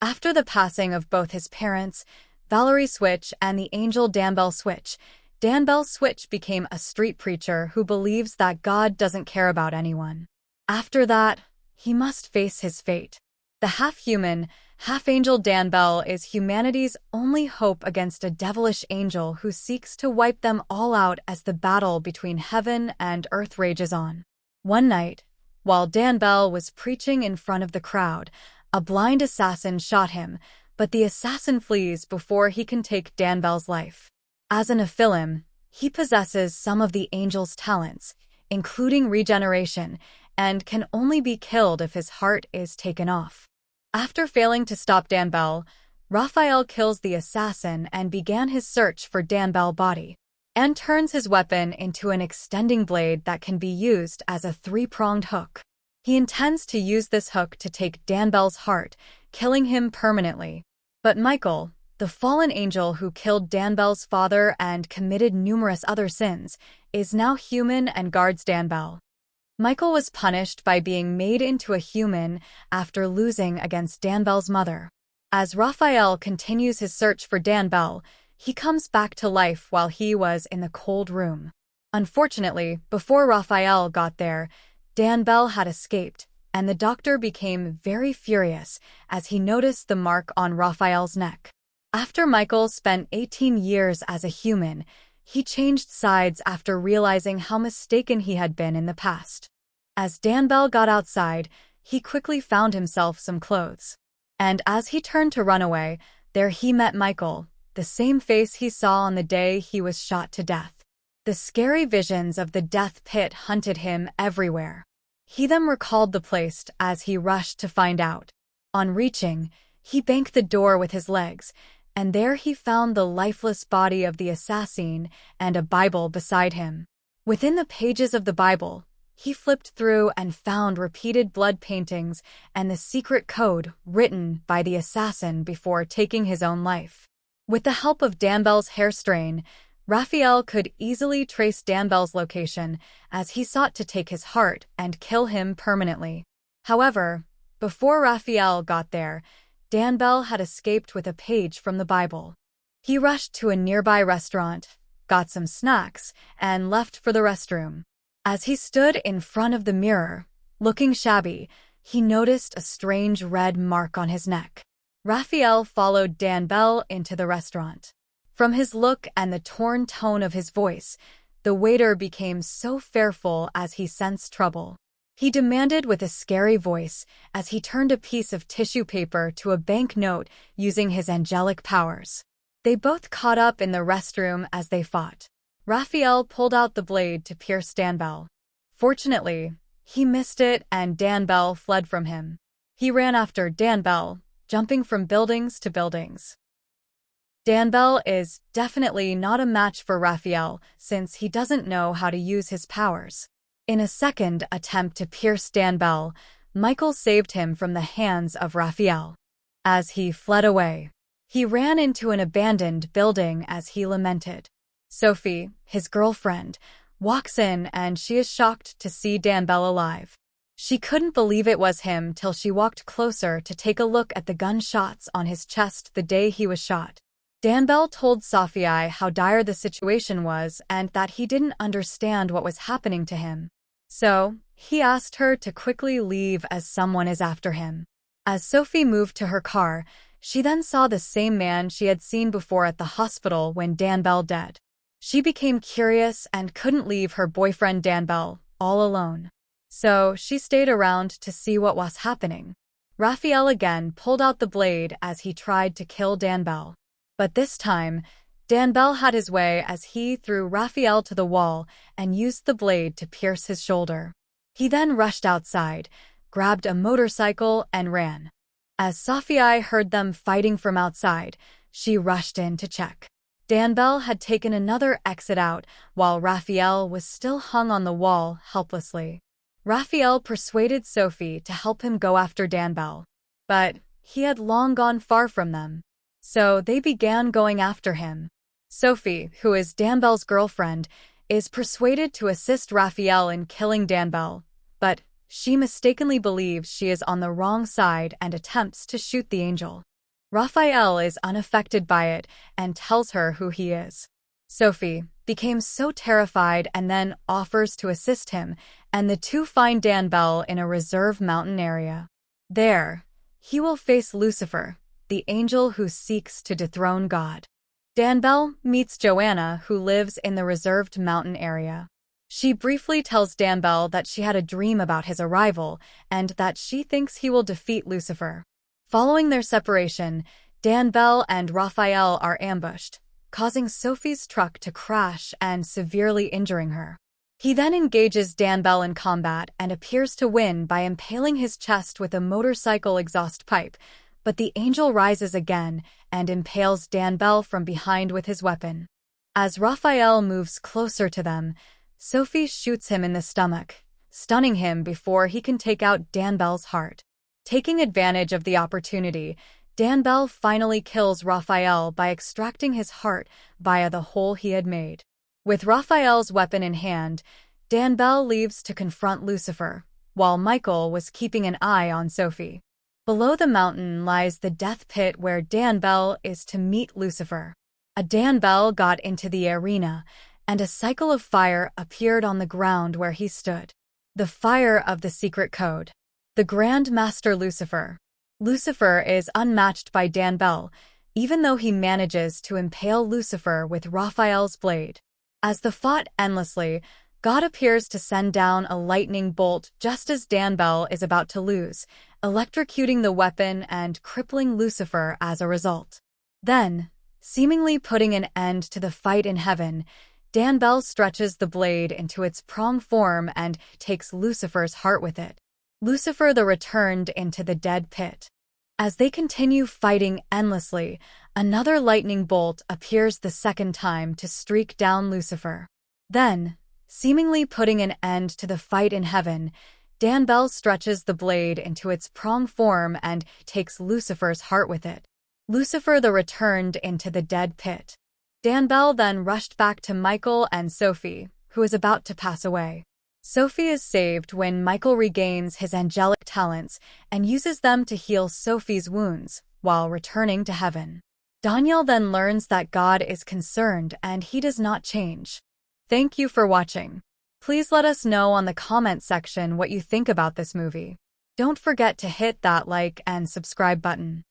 After the passing of both his parents, Valerie Switch and the angel Danbell Switch, Danbell Switch became a street preacher who believes that God doesn't care about anyone. After that, he must face his fate. The half-human, half-angel Danbell is humanity's only hope against a devilish angel who seeks to wipe them all out as the battle between heaven and earth rages on. One night, while Danbell was preaching in front of the crowd, a blind assassin shot him, but the assassin flees before he can take Danbell's life. As an Nephilim, he possesses some of the angel's talents, including regeneration, and can only be killed if his heart is taken off. After failing to stop Danbell, Raphael kills the assassin and began his search for Danbell's body, and turns his weapon into an extending blade that can be used as a three-pronged hook. He intends to use this hook to take Danbell's heart, killing him permanently. But Michael, the fallen angel who killed Danbell's father and committed numerous other sins, is now human and guards Danbell. Michael was punished by being made into a human after losing against Danbell's mother. As Raphael continues his search for Danbell, he comes back to life while he was in the cold room. Unfortunately, before Raphael got there, Danbell had escaped, and the doctor became very furious as he noticed the mark on Raphael's neck. After Michael spent 18 years as a human, he changed sides after realizing how mistaken he had been in the past. As Danbell got outside, he quickly found himself some clothes. And as he turned to run away, there he met Michael, the same face he saw on the day he was shot to death. The scary visions of the death pit hunted him everywhere. He then recalled the place as he rushed to find out. On reaching, he banged the door with his legs, and there he found the lifeless body of the assassin and a Bible beside him. Within the pages of the Bible, he flipped through and found repeated blood paintings and the secret code written by the assassin before taking his own life. With the help of Danbell's hair strain, Raphael could easily trace Danbell's location as he sought to take his heart and kill him permanently. However, before Raphael got there, Danbell had escaped with a page from the Bible. He rushed to a nearby restaurant, got some snacks, and left for the restroom. As he stood in front of the mirror, looking shabby, he noticed a strange red mark on his neck. Raphael followed Danbell into the restaurant. From his look and the torn tone of his voice, the waiter became so fearful as he sensed trouble. He demanded with a scary voice as he turned a piece of tissue paper to a banknote using his angelic powers. They both caught up in the restroom as they fought. Raphael pulled out the blade to pierce Danbell. Fortunately, he missed it and Danbell fled from him. He ran after Danbell, jumping from buildings to buildings. Danbell is definitely not a match for Raphael since he doesn't know how to use his powers. In a second attempt to pierce Danbell, Michael saved him from the hands of Raphael. As he fled away, he ran into an abandoned building as he lamented. Sophie, his girlfriend, walks in and she is shocked to see Danbell alive. She couldn't believe it was him till she walked closer to take a look at the gunshots on his chest the day he was shot. Danbell told Sophie how dire the situation was and that he didn't understand what was happening to him. So, he asked her to quickly leave as someone is after him. As Sophie moved to her car, she then saw the same man she had seen before at the hospital when Danbell died. She became curious and couldn't leave her boyfriend Danbell all alone. So, she stayed around to see what was happening. Raphael again pulled out the blade as he tried to kill Danbell. But this time, Danbell had his way as he threw Raphael to the wall and used the blade to pierce his shoulder. He then rushed outside, grabbed a motorcycle, and ran. As Sophie heard them fighting from outside, she rushed in to check. Danbell had taken another exit out while Raphael was still hung on the wall helplessly. Raphael persuaded Sophie to help him go after Danbell, but he had long gone far from them. So they began going after him. Sophie, who is Danbell's girlfriend, is persuaded to assist Raphael in killing Danbell, but she mistakenly believes she is on the wrong side and attempts to shoot the angel. Raphael is unaffected by it and tells her who he is. Sophie became so terrified and then offers to assist him, and the two find Danbell in a reserve mountain area. There, he will face Lucifer, the angel who seeks to dethrone God. Danbell meets Joanna, who lives in the reserved mountain area. She briefly tells Danbell that she had a dream about his arrival and that she thinks he will defeat Lucifer. Following their separation, Danbell and Raphael are ambushed, causing Sophie's truck to crash and severely injuring her. He then engages Danbell in combat and appears to win by impaling his chest with a motorcycle exhaust pipe, but the angel rises again and impales Danbell from behind with his weapon. As Raphael moves closer to them, Sophie shoots him in the stomach, stunning him before he can take out Danbell's heart. Taking advantage of the opportunity, Danbell finally kills Raphael by extracting his heart via the hole he had made. With Raphael's weapon in hand, Danbell leaves to confront Lucifer, while Michael was keeping an eye on Sophie. Below the mountain lies the death pit where Danbell is to meet Lucifer. A Danbell got into the arena, and a cycle of fire appeared on the ground where he stood. The fire of the secret code. The Grand Master Lucifer. Lucifer is unmatched by Danbell, even though he manages to impale Lucifer with Raphael's blade. As they fought endlessly, God appears to send down a lightning bolt just as Danbell is about to lose, electrocuting the weapon and crippling Lucifer as a result. Then, seemingly putting an end to the fight in heaven, Danbell stretches the blade into its prong form and takes Lucifer's heart with it. Lucifer the returned into the dead pit. As they continue fighting endlessly, another lightning bolt appears the second time to streak down Lucifer. Then, seemingly putting an end to the fight in heaven, Danbell stretches the blade into its prong form and takes Lucifer's heart with it. Lucifer the returned into the dead pit. Danbell then rushed back to Michael and Sophie, who is about to pass away. Sophie is saved when Michael regains his angelic talents and uses them to heal Sophie's wounds while returning to heaven. Daniel then learns that God is concerned and he does not change. Thank you for watching. Please let us know on the comment section what you think about this movie. Don't forget to hit that like and subscribe button.